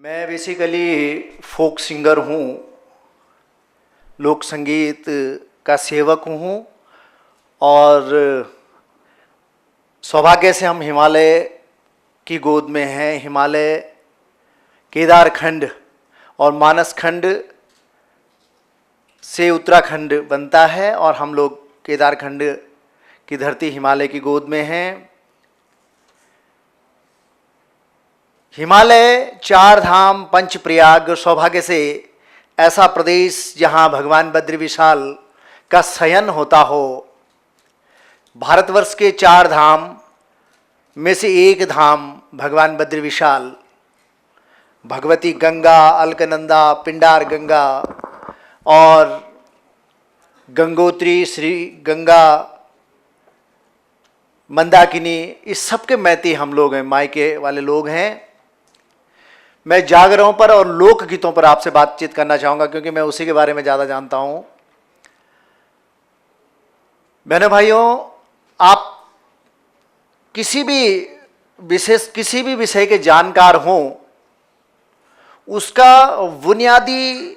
मैं basically folk singer हूँ, लोक संगीत का सेवक हूँ और सौभाग्य से हम हिमालय की गोद में हैं। हिमालय, केदारखंड और मानसखंड से उत्तराखंड बनता है और हम लोग केदारखंड की धरती हिमालय की गोद में हैं। हिमालय, चार धाम, पंच प्रयाग, सौभाग्य से ऐसा प्रदेश जहाँ भगवान बद्री विशाल का शयन होता हो। भारतवर्ष के चार धाम में से एक धाम भगवान बद्री विशाल, भगवती गंगा, अलकनंदा, पिंडार गंगा और गंगोत्री, श्री गंगा, मंदाकिनी, इस सब के मैती हम लोग हैं, मायके वाले लोग हैं। मैं जागरों पर और लोक गीतों पर आपसे बातचीत करना चाहूँगा क्योंकि मैं उसी के बारे में ज़्यादा जानता हूँ। बहनों भाइयों, आप किसी भी विषय के जानकार हों, उसका बुनियादी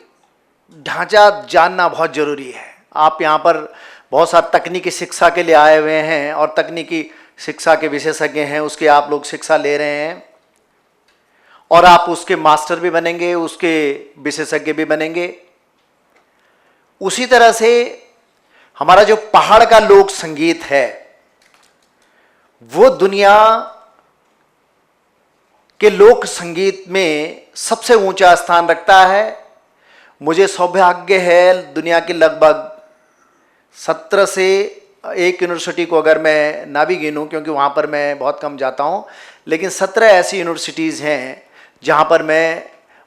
ढांचा जानना बहुत ज़रूरी है। आप यहाँ पर बहुत सारी तकनीकी शिक्षा के लिए आए हुए हैं और तकनीकी शिक्षा के विशेषज्ञ हैं, उसके आप लोग शिक्षा ले रहे हैं और आप उसके मास्टर भी बनेंगे, उसके विशेषज्ञ भी बनेंगे। उसी तरह से हमारा जो पहाड़ का लोक संगीत है वो दुनिया के लोक संगीत में सबसे ऊंचा स्थान रखता है। मुझे सौभाग्य है दुनिया की लगभग 17 से एक यूनिवर्सिटी को अगर मैं ना भी गिनूं, क्योंकि वहाँ पर मैं बहुत कम जाता हूँ, लेकिन 17 ऐसी यूनिवर्सिटीज़ हैं जहाँ पर मैं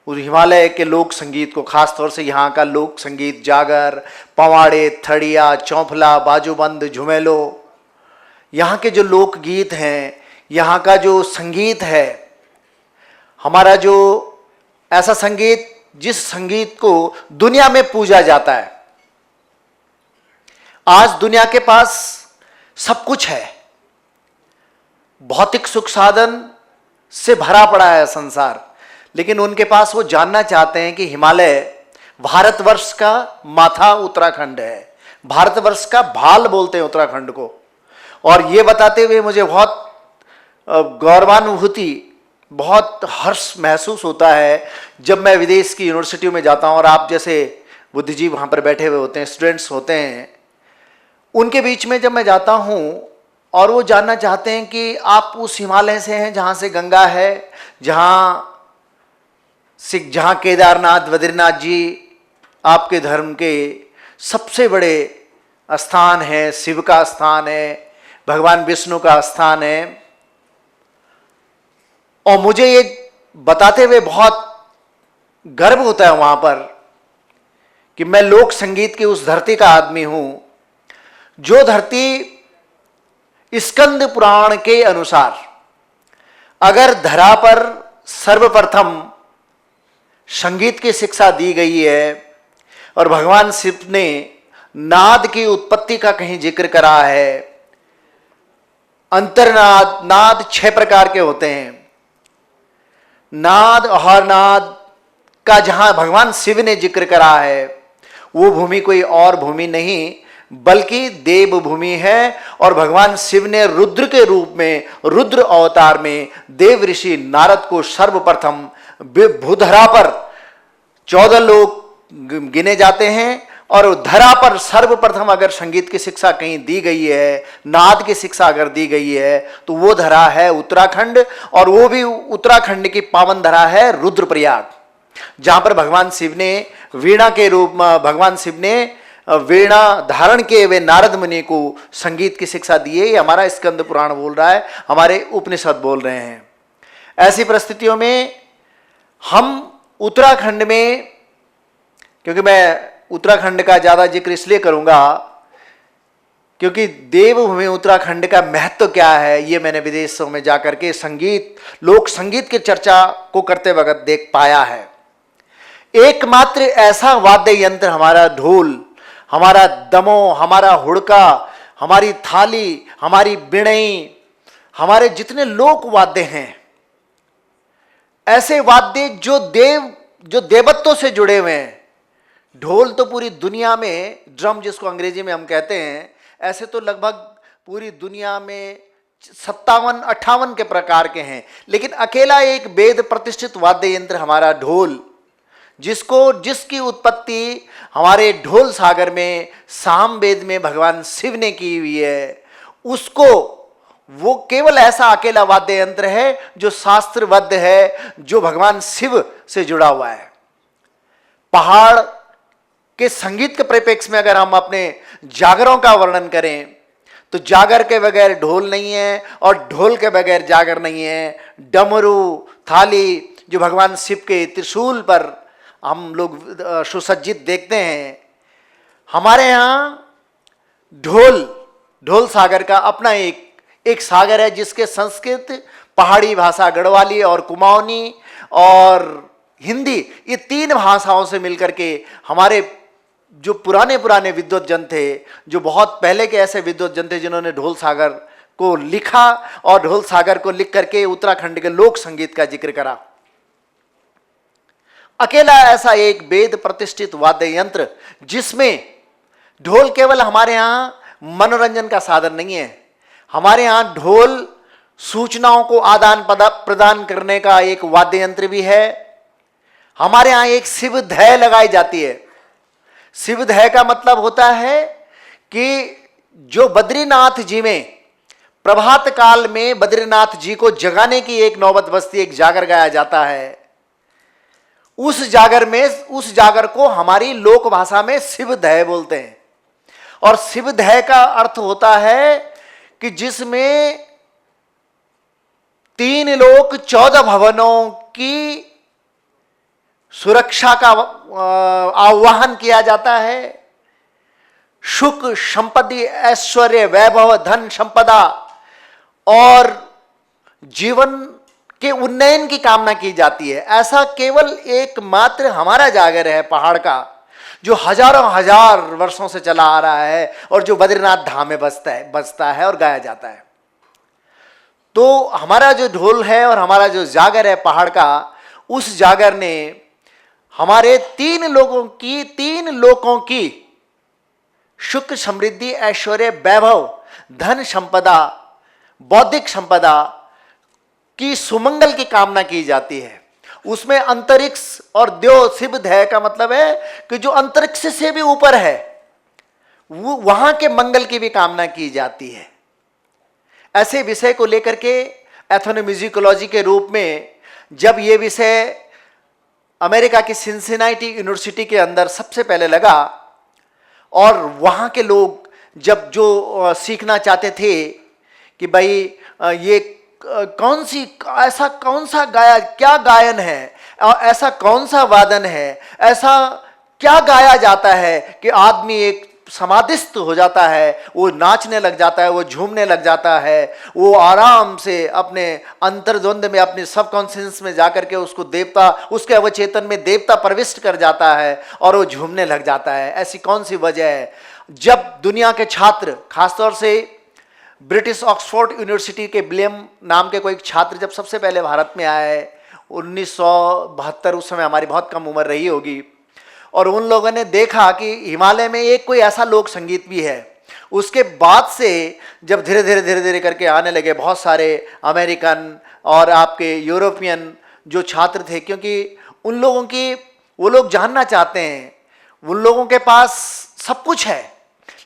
उस हिमालय के लोक संगीत को, खास तौर से यहाँ का लोक संगीत, जागर, पवाड़े, थड़िया, चौफला, बाजूबंद, झुमेलो, यहाँ के जो लोक गीत हैं, यहाँ का जो संगीत है, हमारा जो ऐसा संगीत जिस संगीत को दुनिया में पूजा जाता है। आज दुनिया के पास सब कुछ है, भौतिक सुख साधन से भरा पड़ा है संसार, लेकिन उनके पास वो जानना चाहते हैं कि हिमालय भारतवर्ष का माथा उत्तराखंड है, भारतवर्ष का भाल बोलते हैं उत्तराखंड को। और ये बताते हुए मुझे बहुत गौरवानुभूति, बहुत हर्ष महसूस होता है जब मैं विदेश की यूनिवर्सिटियों में जाता हूँ और आप जैसे बुद्धिजीवी वहाँ पर बैठे हुए होते हैं, स्टूडेंट्स होते हैं, उनके बीच में जब मैं जाता हूँ और वो जानना चाहते हैं कि आप उस हिमालय से हैं जहाँ से गंगा है, जहाँ केदारनाथ, बद्रीनाथ जी आपके धर्म के सबसे बड़े स्थान है, शिव का स्थान है, भगवान विष्णु का स्थान है। और मुझे ये बताते हुए बहुत गर्व होता है वहाँ पर कि मैं लोक संगीत की उस धरती का आदमी हूँ जो धरती स्कंद पुराण के अनुसार अगर धरा पर सर्वप्रथम संगीत की शिक्षा दी गई है और भगवान शिव ने नाद की उत्पत्ति का कहीं जिक्र करा है। अंतर्नाद, नाद 6 प्रकार के होते हैं। नाद और नाद का जहां भगवान शिव ने जिक्र करा है वो भूमि कोई और भूमि नहीं बल्कि देव भूमि है। और भगवान शिव ने रुद्र के रूप में, रुद्र अवतार में देव ऋषि नारद को सर्वप्रथम भूधरा पर 14 लोग गिने जाते हैं और धरा पर सर्वप्रथम अगर संगीत की शिक्षा कहीं दी गई है, नाद की शिक्षा अगर दी गई है, तो वो धरा है उत्तराखंड। और वो भी उत्तराखंड की पावन धरा है रुद्रप्रयाग, जहां पर भगवान शिव ने वीणा के रूप में, भगवान शिव ने वीणा धारण किए हुए नारद मुनि को संगीत की शिक्षा दी है। ये हमारा स्कंद पुराण बोल रहा है, हमारे उपनिषद बोल रहे हैं। ऐसी परिस्थितियों में हम उत्तराखंड में, क्योंकि मैं उत्तराखंड का ज़्यादा जिक्र इसलिए करूँगा क्योंकि देवभूमि उत्तराखंड का महत्व क्या है ये मैंने विदेशों में जाकर के संगीत, लोक संगीत की चर्चा को करते वक्त देख पाया है। एकमात्र ऐसा वाद्य यंत्र हमारा ढोल, हमारा दमो, हमारा हुड़का, हमारी थाली, हमारी बिणई, हमारे जितने लोक वाद्य हैं, ऐसे वाद्य जो देवत्व से जुड़े हुए हैं। ढोल तो पूरी दुनिया में, ड्रम जिसको अंग्रेजी में हम कहते हैं, ऐसे तो लगभग पूरी दुनिया में 57-58 के प्रकार के हैं, लेकिन अकेला एक वेद प्रतिष्ठित वाद्य यंत्र हमारा ढोल, जिसकी उत्पत्ति हमारे ढोल सागर में साम वेद में भगवान शिव ने की हुई है, उसको वो केवल ऐसा अकेला वाद्य यंत्र है जो शास्त्रबद्ध है, जो भगवान शिव से जुड़ा हुआ है। पहाड़ के संगीत के परिप्रेक्ष्य में अगर हम अपने जागरों का वर्णन करें तो जागर के बगैर ढोल नहीं है और ढोल के बगैर जागर नहीं है। डमरू, थाली जो भगवान शिव के त्रिशूल पर हम लोग सुसज्जित देखते हैं, हमारे यहाँ ढोल सागर का अपना एक सागर है, जिसके संस्कृत, पहाड़ी भाषा गढ़वाली और कुमाऊनी और हिंदी, ये 3 भाषाओं से मिलकर के हमारे जो पुराने विद्वत जन थे, जो बहुत पहले के ऐसे विद्वत जन थे जिन्होंने ढोल सागर को लिखा और ढोल सागर को लिख करके उत्तराखंड के लोक संगीत का जिक्र करा। अकेला ऐसा एक वेद प्रतिष्ठित वाद्य यंत्र जिसमें ढोल केवल हमारे यहां मनोरंजन का साधन नहीं है, हमारे यहां ढोल सूचनाओं को आदान प्रदान करने का एक वाद्य यंत्र भी है। हमारे यहां एक शिव धय लगाई जाती है। शिव धय का मतलब होता है कि जो बद्रीनाथ जी में प्रभात काल में बद्रीनाथ जी को जगाने की एक नौबत बस्ती, एक जागर गाया जाता है। उस जागर को हमारी लोक भाषा में शिव धय बोलते हैं। और शिव धय का अर्थ होता है कि जिसमें 3 लोक 14 भवनों की सुरक्षा का आह्वान किया जाता है। सुख, संपत्ति, ऐश्वर्य, वैभव, धन, संपदा और जीवन के उन्नयन की कामना की जाती है। ऐसा केवल एकमात्र हमारा जागर है पहाड़ का, जो हजारों हजार वर्षों से चला आ रहा है और जो बद्रीनाथ धाम में बजता है और गाया जाता है। तो हमारा जो ढोल है और हमारा जो जागर है पहाड़ का, उस जागर ने हमारे 3 लोकों की सुख, समृद्धि, ऐश्वर्य, वैभव, धन संपदा, बौद्धिक संपदा की सुमंगल की कामना की जाती है। उसमें अंतरिक्ष और देव, शिव धय का मतलब है कि जो अंतरिक्ष से भी ऊपर है, वो वहां के मंगल की भी कामना की जाती है। ऐसे विषय को लेकर के एथनोम्यूजिकोलॉजी के रूप में जब ये विषय अमेरिका की सिंसिनाटी यूनिवर्सिटी के अंदर सबसे पहले लगा और वहाँ के लोग जब जो सीखना चाहते थे कि भाई ये ऐसा कौन सा क्या गायन है और ऐसा कौन सा वादन है, ऐसा क्या गाया जाता है कि आदमी एक समाधिस्थ हो जाता है, वो नाचने लग जाता है, वो झूमने लग जाता है, वो आराम से अपने अंतर्द्वंद में, अपने सबकॉन्शियस में जाकर के उसको देवता, उसके अवचेतन में देवता प्रविष्ट कर जाता है और वो झूमने लग जाता है। ऐसी कौन सी वजह है? जब दुनिया के छात्र, खासतौर से ब्रिटिश ऑक्सफोर्ड यूनिवर्सिटी के विलियम नाम के कोई छात्र जब सबसे पहले भारत में आए 1972, उस समय हमारी बहुत कम उम्र रही होगी, और उन लोगों ने देखा कि हिमालय में एक कोई ऐसा लोक संगीत भी है। उसके बाद से जब धीरे धीरे करके आने लगे बहुत सारे अमेरिकन और आपके यूरोपियन जो छात्र थे, क्योंकि उन लोगों की, वो लोग जानना चाहते हैं, उन लोगों के पास सब कुछ है,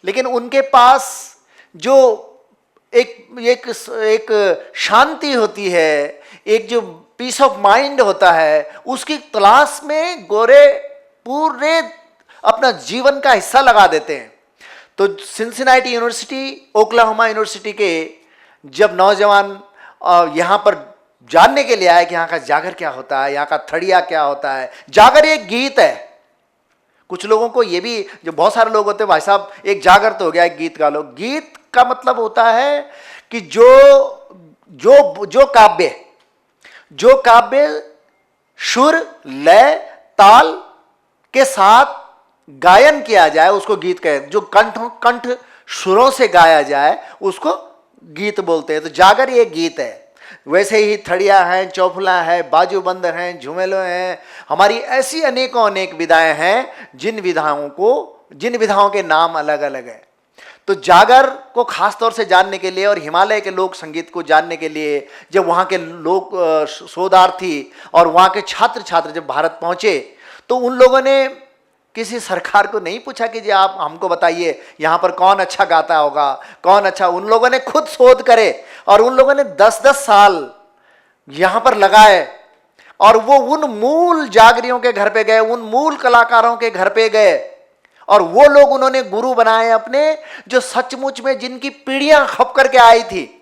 लेकिन उनके पास जो एक शांति होती है, एक जो पीस ऑफ माइंड होता है, उसकी तलाश में गोरे पूरे अपना जीवन का हिस्सा लगा देते हैं। तो सिंसिनाटी यूनिवर्सिटी, ओक्लाहोमा यूनिवर्सिटी के जब नौजवान यहाँ पर जानने के लिए आए कि यहाँ का जागर क्या होता है, यहाँ का थड़िया क्या होता है। जागर एक गीत है। कुछ लोगों को ये भी, जो बहुत सारे लोग होते हैं, भाई साहब एक जागर तो हो गया, एक गीत गा लो। गीत का मतलब होता है कि जो काव्य सुर, लय, ताल के साथ गायन किया जाए उसको गीत कहते हैं। जो कंठ सुरों से गाया जाए उसको गीत बोलते हैं। तो जागर ये गीत है। वैसे ही थड़िया हैं, चौफुला है, बाजू बंदर हैं, झुमेलो हैं, हमारी ऐसी अनेकों अनेक विधाएं हैं जिन विधाओं के नाम अलग अलग हैं। तो जागर को खास तौर से जानने के लिए और हिमालय के लोक संगीत को जानने के लिए जब वहाँ के लोक शोधार्थी और वहाँ के छात्र छात्र जब भारत पहुँचे तो उन लोगों ने किसी सरकार को नहीं पूछा कि जी आप हमको बताइए यहाँ पर कौन अच्छा गाता होगा, कौन अच्छा। उन लोगों ने खुद शोध करे और उन लोगों ने 10-10 साल यहाँ पर लगाए और वो उन मूल जागरियों के घर पे गए, उन मूल कलाकारों के घर पे गए और वो लोग उन्होंने गुरु बनाए अपने, जो सचमुच में जिनकी पीढ़ियां खप करके आई थी।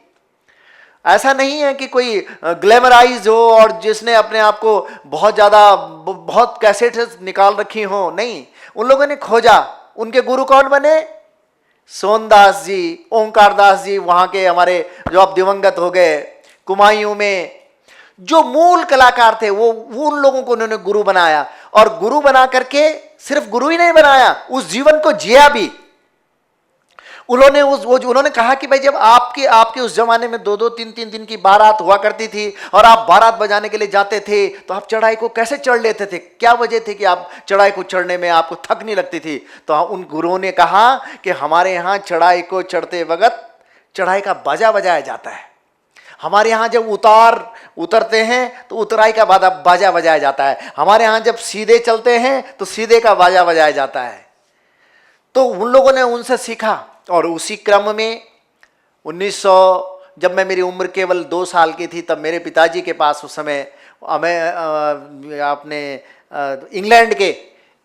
ऐसा नहीं है कि कोई ग्लैमराइज हो और जिसने अपने आप को बहुत कैसेट निकाल रखी हो, नहीं। उन लोगों ने खोजा। उनके गुरु कौन बने? सोनदास जी, ओंकार दास जी, वहां के हमारे जो अब दिवंगत हो गए। कुमायूं में जो मूल कलाकार थे वो उन लोगों को उन्होंने गुरु बनाया और गुरु बना करके सिर्फ गुरु ही नहीं बनाया, उस जीवन को जिया भी। उन्होंने कहा कि भाई जब आपके उस जमाने में 2-2, 3-3 दिन की बारात हुआ करती थी और आप बारात बजाने के लिए जाते थे तो आप चढ़ाई को कैसे चढ़ लेते थे? क्या वजह थी कि आप चढ़ाई को चढ़ने में आपको थक नहीं लगती थी? तो उन गुरुओं ने कहा कि हमारे यहाँ चढ़ाई को चढ़ते वक्त चढ़ाई का बाजा बजाया जाता है। हमारे यहाँ जब उतरते हैं तो उतराई का बाजा बजाया जाता है। हमारे यहाँ जब सीधे चलते हैं तो सीधे का बाजा बजाया जाता है। तो उन लोगों ने उनसे सीखा और उसी क्रम में 1900 जब मेरी उम्र केवल 2 साल की थी तब मेरे पिताजी के पास उस समय अपने इंग्लैंड के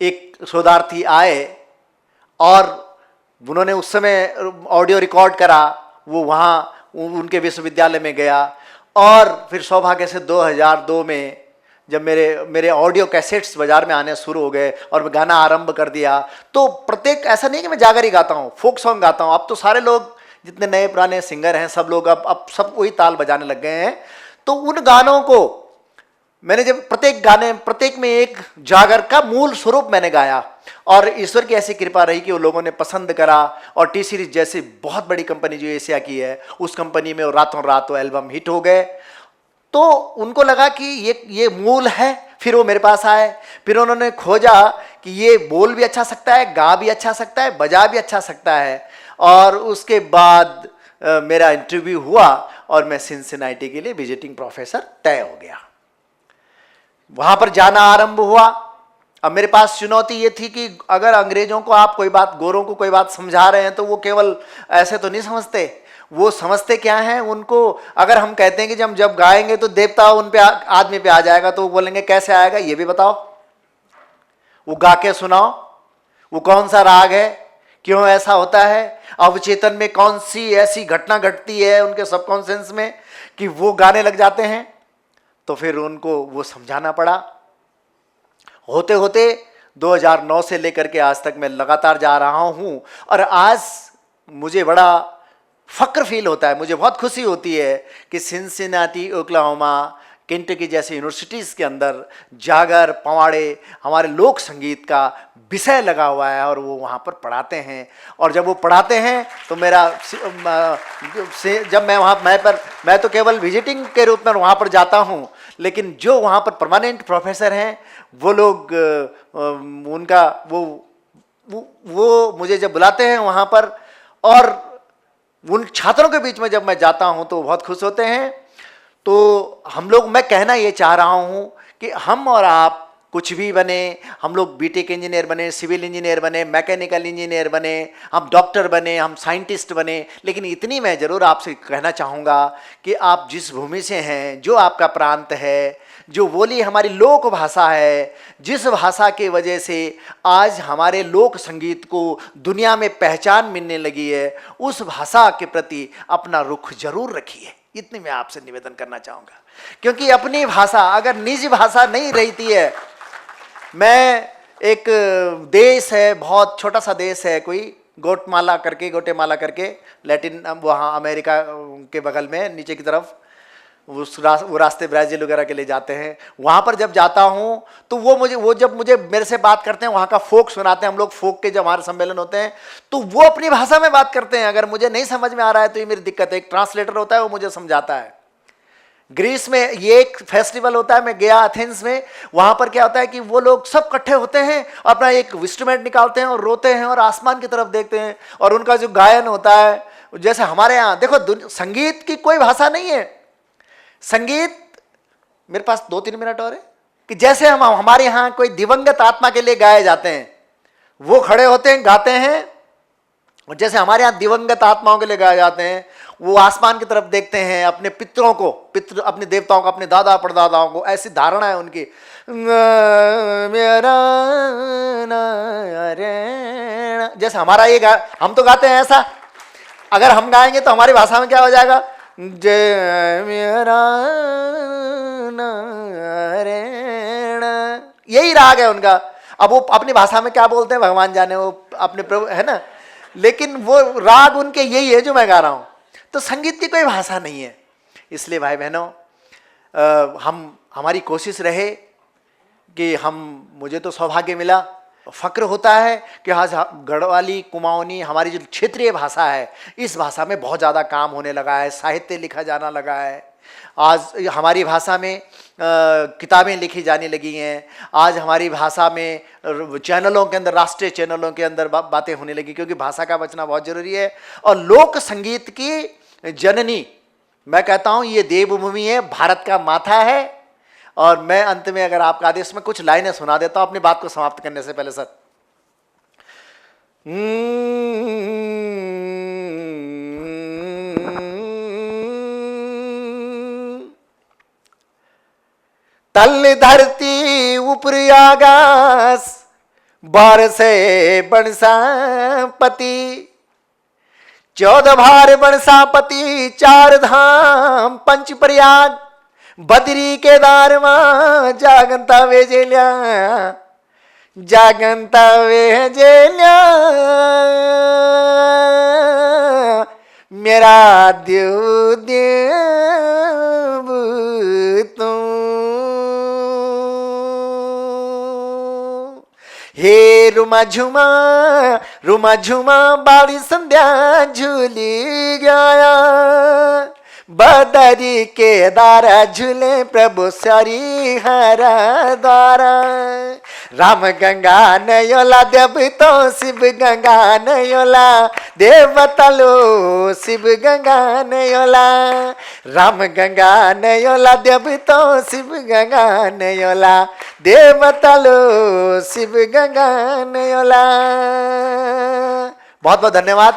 एक शोधार्थी आए और उन्होंने उस समय ऑडियो रिकॉर्ड करा। वो वहाँ उनके विश्वविद्यालय में गया और फिर सौभाग्य से 2002 में जब मेरे ऑडियो कैसेट्स बाजार में आने शुरू हो गए और मैं गाना आरंभ कर दिया तो प्रत्येक, ऐसा नहीं कि मैं जागरी गाता हूँ, फोक सॉन्ग गाता हूँ। अब तो सारे लोग जितने नए पुराने सिंगर हैं सब लोग अब सब वही ताल बजाने लग गए हैं। तो उन गानों को मैंने जब प्रत्येक में एक जागर का मूल स्वरूप मैंने गाया और ईश्वर की ऐसी कृपा रही कि वो लोगों ने पसंद करा और टी सीरीज जैसी बहुत बड़ी कंपनी जो एशिया की है उस कंपनी में रातों रात वो एल्बम हिट हो गए। तो उनको लगा कि ये मूल है। फिर वो मेरे पास आए, फिर उन्होंने खोजा कि ये बोल भी अच्छा सकता है, गा भी अच्छा सकता है, बजा भी अच्छा सकता है। और उसके बाद मेरा इंटरव्यू हुआ और मैं सिंसिनाटी के लिए विजिटिंग प्रोफेसर तय हो गया। वहां पर जाना आरंभ हुआ। अब मेरे पास चुनौती ये थी कि अगर अंग्रेजों को आप गोरों को कोई बात समझा रहे हैं तो वो केवल ऐसे तो नहीं समझते। वो समझते क्या हैं? उनको अगर हम कहते हैं कि जब गाएंगे तो देवता उन पे आदमी पे आ जाएगा तो वो बोलेंगे कैसे आएगा ये भी बताओ, वो गा के सुनाओ, वो कौन सा राग है, क्यों ऐसा होता है, अवचेतन में कौन सी ऐसी घटना घटती है उनके सबकॉन्शियस में कि वो गाने लग जाते हैं। तो फिर उनको वो समझाना पड़ा। होते होते 2009 से लेकर के आज तक मैं लगातार जा रहा हूं और आज मुझे बड़ा फक्र फील होता है, मुझे बहुत खुशी होती है कि सिंसिनाटी, ओक्लाहोमा, केंटकी जैसी यूनिवर्सिटीज़ के अंदर जागर, पवाड़े, हमारे लोक संगीत का विषय लगा हुआ है और वो वहाँ पर पढ़ाते हैं। और जब वो पढ़ाते हैं तो जब मैं तो केवल विजिटिंग के रूप में वहाँ पर जाता हूँ, लेकिन जो वहाँ पर परमानेंट प्रोफेसर हैं वो लोग वो मुझे जब बुलाते हैं वहाँ पर और उन छात्रों के बीच में जब मैं जाता हूँ तो बहुत खुश होते हैं। तो मैं कहना ये चाह रहा हूँ कि हम और आप कुछ भी बने, हम लोग बीटेक इंजीनियर बने, सिविल इंजीनियर बने, मैकेनिकल इंजीनियर बने, हम डॉक्टर बने, हम साइंटिस्ट बने, लेकिन इतनी मैं ज़रूर आपसे कहना चाहूँगा कि आप जिस भूमि से हैं, जो आपका प्रांत है, जो बोली हमारी लोक भाषा है, जिस भाषा की वजह से आज हमारे लोक संगीत को दुनिया में पहचान मिलने लगी है, उस भाषा के प्रति अपना रुख जरूर रखिए। इतनी मैं आपसे निवेदन करना चाहूँगा, क्योंकि अपनी भाषा अगर निज भाषा नहीं रहती है। मैं एक देश है, बहुत छोटा सा देश है, कोई गोटेमाला करके लैटिन, वहाँ अमेरिका के बगल में नीचे की तरफ वो रास्ते ब्राज़ील वगैरह के लिए जाते हैं। वहाँ पर जब जाता हूँ तो वो जब मुझे मेरे से बात करते हैं, वहाँ का फोक सुनाते हैं। हम लोग फोक के जब हमारे सम्मेलन होते हैं तो वो अपनी भाषा में बात करते हैं। अगर मुझे नहीं समझ में आ रहा है तो ये मेरी दिक्कत है, एक ट्रांसलेटर होता है वो मुझे समझाता है। ग्रीस में ये एक फेस्टिवल होता है, मैं गया एथेंस में, वहां पर क्या होता है कि वो लोग सब इकट्ठे होते हैं, अपना एक इंस्ट्रूमेंट निकालते हैं और रोते हैं और आसमान की तरफ देखते हैं, और उनका जो गायन होता है, जैसे हमारे यहाँ देखो संगीत की कोई भाषा नहीं है। संगीत, मेरे पास 2-3 मिनट और है, कि जैसे हम हमारे यहाँ कोई दिवंगत आत्मा के लिए गाए जाते हैं, वो खड़े होते हैं गाते हैं, और जैसे हमारे यहाँ दिवंगत आत्माओं के लिए गाए जाते हैं, वो आसमान की तरफ देखते हैं, अपने पितरों को, पितृ अपने देवताओं को, अपने दादा परदादाओं को, ऐसी धारणा है उनकी। मेरा जैसे हमारा ये हम तो गाते हैं ऐसा, अगर हम गाएंगे तो हमारी भाषा में क्या हो जाएगा, जय मेरा नारायण, यही राग है उनका। अब वो अपनी भाषा में क्या बोलते हैं भगवान जाने, वो अपने प्रभु है ना, लेकिन वो राग उनके यही है जो मैं गा रहा हूं। तो संगीत की कोई भाषा नहीं है। इसलिए भाई बहनों, हमारी कोशिश रहे कि मुझे तो सौभाग्य मिला, फक्र होता है कि आज गढ़वाली कुमाऊनी हमारी जो क्षेत्रीय भाषा है, इस भाषा में बहुत ज़्यादा काम होने लगा है, साहित्य लिखा जाना लगा है। आज हमारी भाषा में किताबें लिखी जाने लगी हैं। आज हमारी भाषा में चैनलों के अंदर, राष्ट्रीय चैनलों के अंदर बातें होने लगी, क्योंकि भाषा का बचना बहुत जरूरी है। और लोक संगीत की जननी मैं कहता हूँ, ये देवभूमि है, भारत का माथा है। और मैं अंत में अगर आपका आदेश में कुछ लाइनें सुना देता हूं अपनी बात को समाप्त करने से पहले। सर, तल धरती ऊपर आकाश, बार से बनसापति, 14 भार बनसापति, 4 धाम पंच प्रयाग, बद्री केदार मां, जागंता वेजेल्या, जागंता वेजेल्या, मेरा देव देव तू। हे रुमा झुमा बाड़ी संध्या झूली गया, बदरी के दारा झूले प्रभु सरी हरा द्वारा, राम गंगा नयोला देव तो शिव गंगा नयोला, देवता लो शिव गंगा नयोला, राम गंगा नयोला देव तो शिव गंगा नयोला, देवता लो शिव गंगा नयोला। बहुत बहुत धन्यवाद।